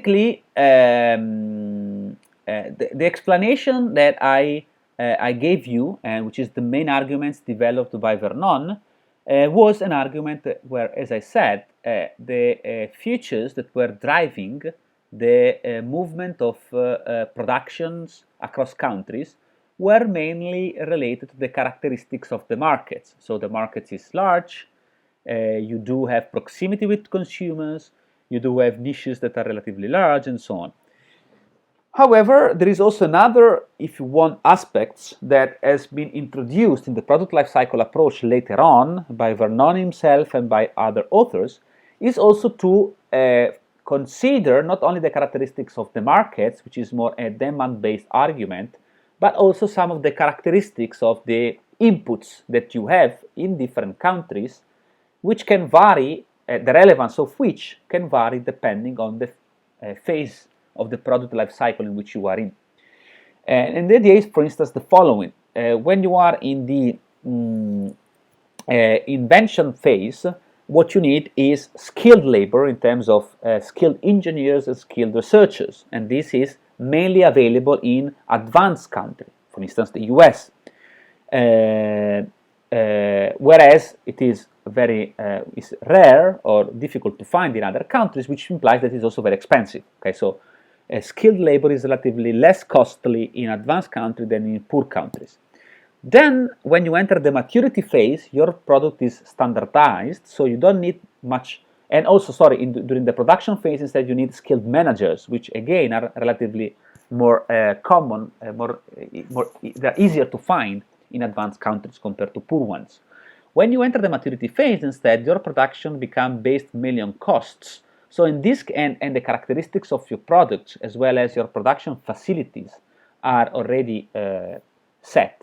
basically, the explanation that I gave you, and which is the main arguments developed by Vernon, was an argument where, as I said, the features that were driving the movement of productions across countries were mainly related to the characteristics of the markets. So the market is large, you do have proximity with consumers, you do have niches that are relatively large, and so on. However, there is also another, if you want, aspects that has been introduced in the product lifecycle approach later on by Vernon himself and by other authors, is also to consider not only the characteristics of the markets, which is more a demand-based argument, but also some of the characteristics of the inputs that you have in different countries, which can vary, the relevance of which can vary depending on the phase of the product life cycle in which you are in. And the idea is, for instance, the following. When you are in the invention phase, what you need is skilled labor in terms of skilled engineers and skilled researchers. And this is mainly available in advanced countries, for instance, the US. Whereas it is very is rare or difficult to find in other countries, which implies that it's also very expensive. Okay, so skilled labor is relatively less costly in advanced countries than in poor countries. Then, when you enter the maturity phase, your product is standardized, so you don't need much. And also, sorry, during the production phase, instead, you need skilled managers, which again are relatively more common, they're easier to find in advanced countries compared to poor ones. When you enter the maturity phase, instead, your production becomes based mainly on costs. So in this, and the characteristics of your products as well as your production facilities are already set.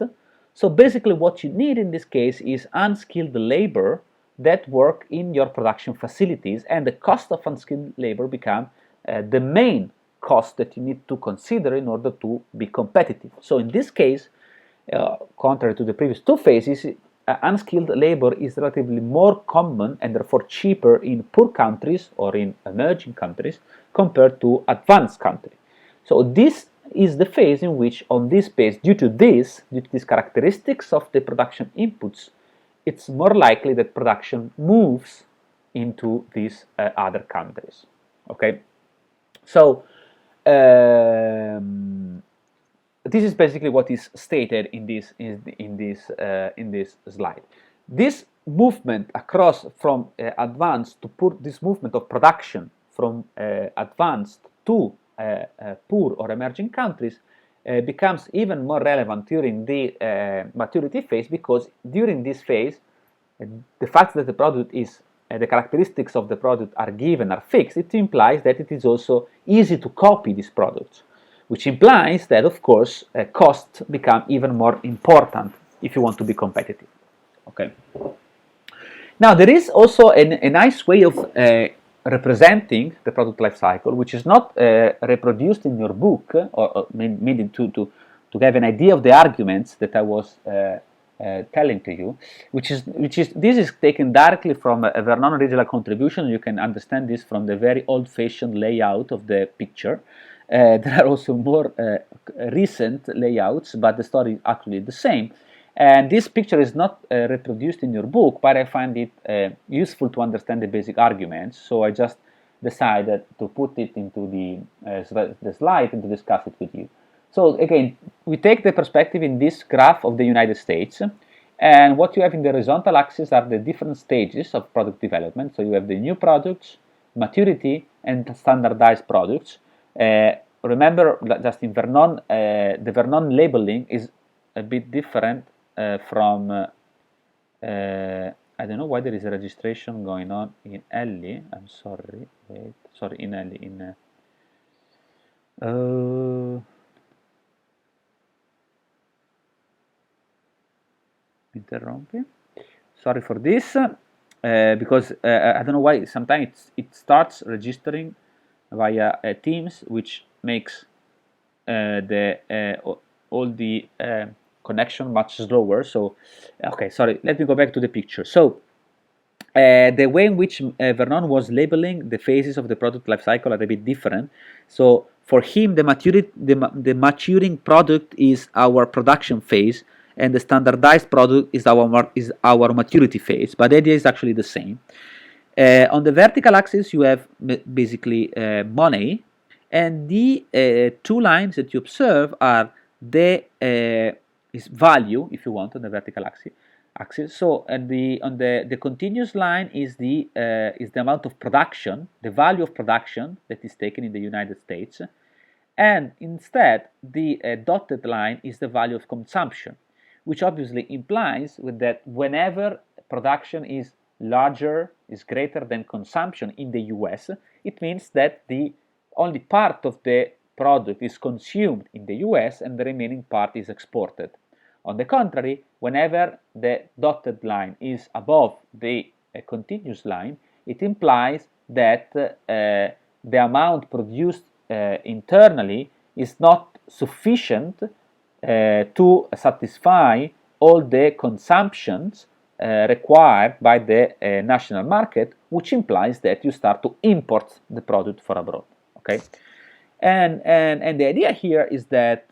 So basically what you need in this case is unskilled labor that work in your production facilities, and the cost of unskilled labor become the main cost that you need to consider in order to be competitive. So in this case, contrary to the previous two phases, unskilled labor is relatively more common and therefore cheaper in poor countries or in emerging countries compared to advanced countries. So this is the phase in which, on this phase, due to these characteristics of the production inputs, it's more likely that production moves into these other countries. Okay, so this is basically what is stated in this slide. This movement across from advanced to poor, this movement of production from advanced to poor or emerging countries becomes even more relevant during the maturity phase, because during this phase, the fact that the product is the characteristics of the product are given, are fixed, it implies that it is also easy to copy these products, which implies that, of course, costs become even more important if you want to be competitive. Okay. Now, there is also a nice way of representing the product life cycle, which is not reproduced in your book, or meaning to have an idea of the arguments that I was telling to you, which is this is taken directly from a Vernon original contribution. You can understand this from the very old-fashioned layout of the picture. There are also more recent layouts, but the story is actually the same. And this picture is not reproduced in your book, but I find it useful to understand the basic arguments. So I just decided to put it into the slide and to discuss it with you. So again, we take the perspective in this graph of the United States, and what you have in the horizontal axis are the different stages of product development. So you have the new products, maturity, and standardized products. Remember, just in Vernon, the Vernon labeling is a bit different from, I don't know why there is a registration going on in Ellie. I'm sorry, wait, sorry, in Ellie, in interrompi. Sorry for this, because I don't know why sometimes it starts registering via Teams, which makes all the connection much slower. So, okay, sorry, let me go back to the picture. So, the way in which Vernon was labeling the phases of the product life cycle are a bit different. So for him, the maturing product is our production phase, and the standardized product is our maturity phase. But the idea is actually the same. On the vertical axis, you have basically money, and the two lines that you observe are the is value, if you want, on the vertical axis. So, and on the continuous line is the amount of production, the value of production that is taken in the United States, and instead the dotted line is the value of consumption, which obviously implies that whenever production is larger, is greater than consumption in the US, it means that the only part of the product is consumed in the US and the remaining part is exported. On the contrary, whenever the dotted line is above the continuous line, it implies that the amount produced internally is not sufficient to satisfy all the consumptions required by the national market, which implies that you start to import the product for abroad. Okay, and the idea here is that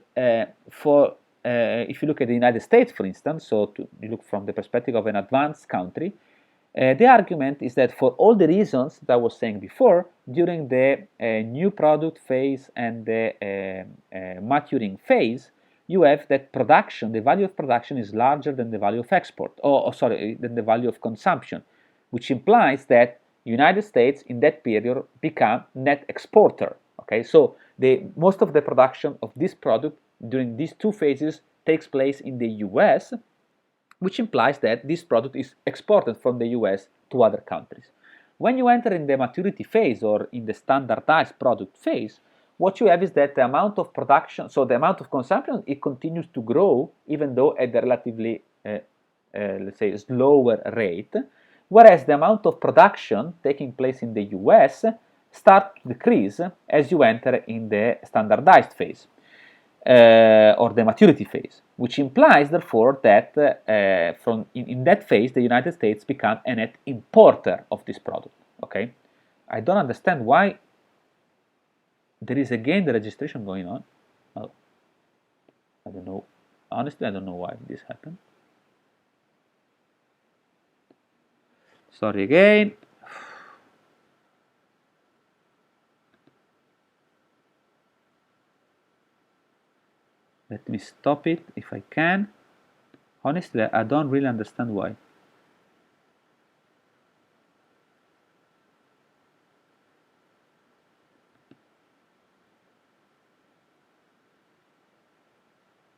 if you look at the United States, for instance, so to look from the perspective of an advanced country, the argument is that for all the reasons that I was saying before, during the new product phase and the maturing phase, you have that production, the value of production is larger than the value of export, than the value of consumption, which implies that United States in that period become net exporter. Okay, so most of the production of this product during these two phases takes place in the US, which implies that this product is exported from the US to other countries. When you enter in the maturity phase or in the standardized product phase, what you have is that the amount of production, so the amount of consumption, it continues to grow, even though at a relatively, let's say, slower rate, whereas the amount of production taking place in the US starts to decrease as you enter in the standardized phase. Or the maturity phase, which implies, therefore, that in that phase, the United States become a net importer of this product. Okay, I don't understand why there is again the registration going on. Well, I don't know. Honestly, I don't know why this happened. Sorry again. Let me stop it if I can. Honestly, I don't really understand why.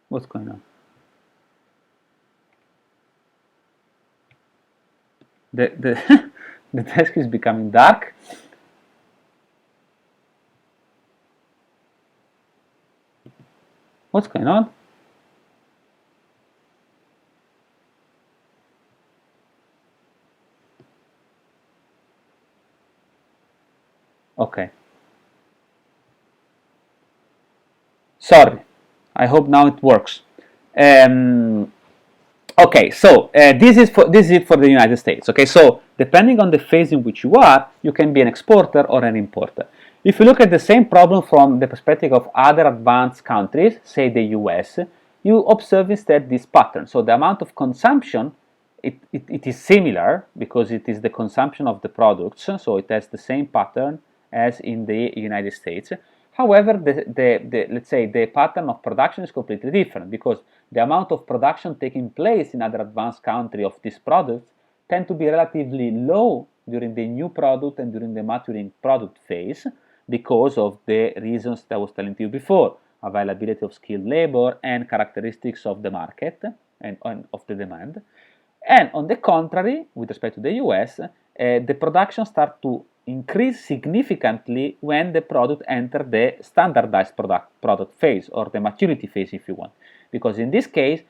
What's going on? The the desk is becoming dark. What's going on? Okay. Sorry. I hope now it works. Okay, so this is it for the United States. Okay, so depending on the phase in which you are, you can be an exporter or an importer. If you look at the same problem from the perspective of other advanced countries, say the US, you observe instead this pattern. So the amount of consumption, it is similar because it is the consumption of the products, so it has the same pattern as in the United States. However, let's say the pattern of production is completely different because the amount of production taking place in other advanced countries of these products tend to be relatively low during the new product and during the maturing product phase because of the reasons that I was telling you before, availability of skilled labor and characteristics of the market and of the demand. And on the contrary, with respect to the US, the production starts to increase significantly when the product enters the standardized product phase or the maturity phase, if you want. Because in this case,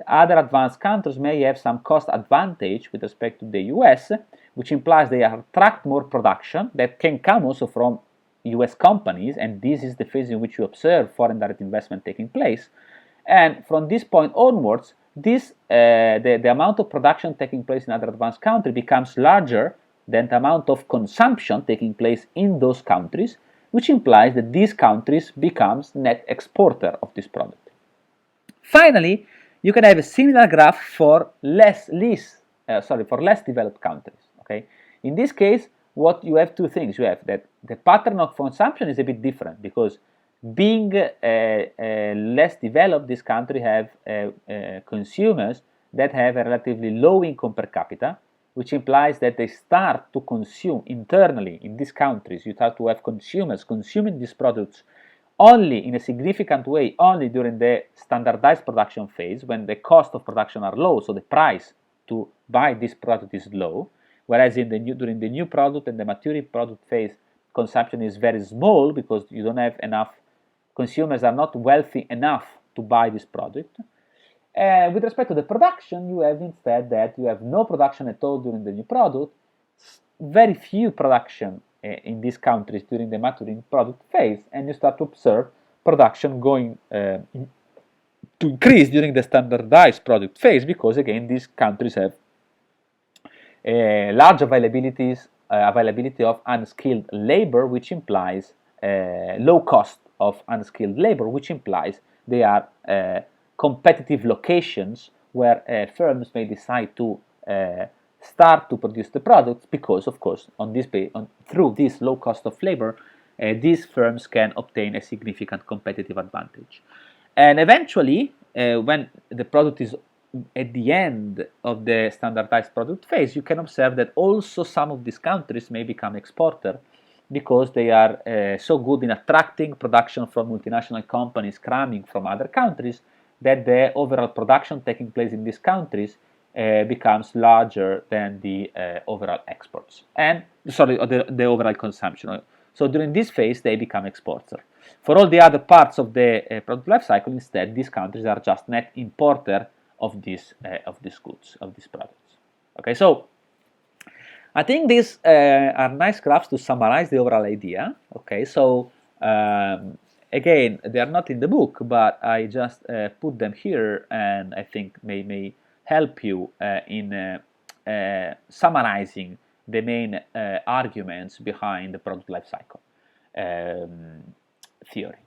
other advanced countries may have some cost advantage with respect to the US, which implies they attract more production that can come also from US companies, and this is the phase in which you observe foreign direct investment taking place. And from this point onwards, the amount of production taking place in other advanced countries becomes larger than the amount of consumption taking place in those countries, which implies that these countries becomes net exporter of this product. Finally, you can have a similar graph for less developed countries. Okay, in this case, what you have two things. You have that the pattern of consumption is a bit different because being less developed, this country have consumers that have a relatively low income per capita, which implies that they start to consume internally in these countries. You start to have consumers consuming these products only in a significant way, only during the standardized production phase when the cost of production are low, so the price to buy this product is low, whereas during the new product and the maturing product phase, consumption is very small because you don't have enough, consumers are not wealthy enough to buy this product. With respect to the production, you have instead that you have no production at all during the new product, very few production in these countries during the maturing product phase, and you start to observe production going to increase during the standardized product phase because, again, these countries have large availability of unskilled labor, which implies low cost of unskilled labor, which implies they are competitive locations where firms may decide to start to produce the products because, of course, through this low cost of labor, these firms can obtain a significant competitive advantage. And eventually, when the product is at the end of the standardized product phase, you can observe that also some of these countries may become exporter because they are so good in attracting production from multinational companies coming from other countries that the overall production taking place in these countries becomes larger than the overall exports and the overall consumption. So during this phase, they become exporter. For all the other parts of the product life cycle, instead, these countries are just net importer of these goods, of these products. Okay, so I think these are nice graphs to summarize the overall idea. Okay, so again, they are not in the book, but I just put them here, and I think may help you in summarizing the main arguments behind the product life cycle theory.